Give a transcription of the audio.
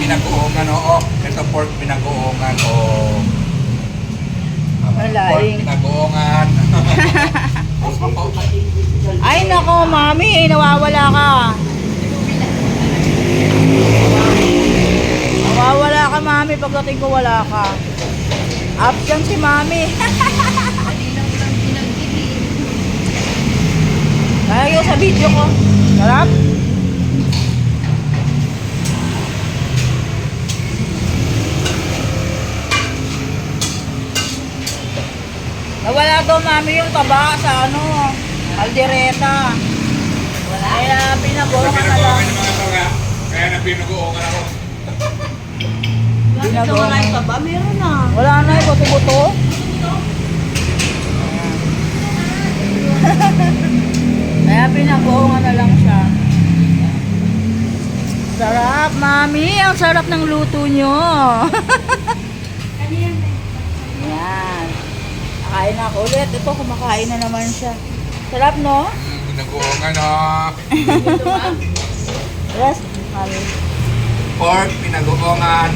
pinagoongan, oo. Ito pork pinagoongan, oo. Pork Malaing. pinagoongan. Ay nako, mami, nawawala ka. Nawawala ka, mami, pagdating ko wala ka. Absent si mami. Kaya sa video ko. Sarap? Nawala daw mami yung taba sa aldereta. Kaya pinagoongan na lang. Pinagoongan yung mga tanga. Kaya na pinagoongan ako. Pinagoongan. Wala pa ba? Meron na. Wala na yung buto-buto. Kaya pinagoongan na lang siya. Sarap, mami. Ang sarap ng luto nyo. Yan. Nakain na ako ulit. Ito, kumakain na naman siya. Sarap, no? Pinagoongan, no? Yes, mami. Pork pinagoongan.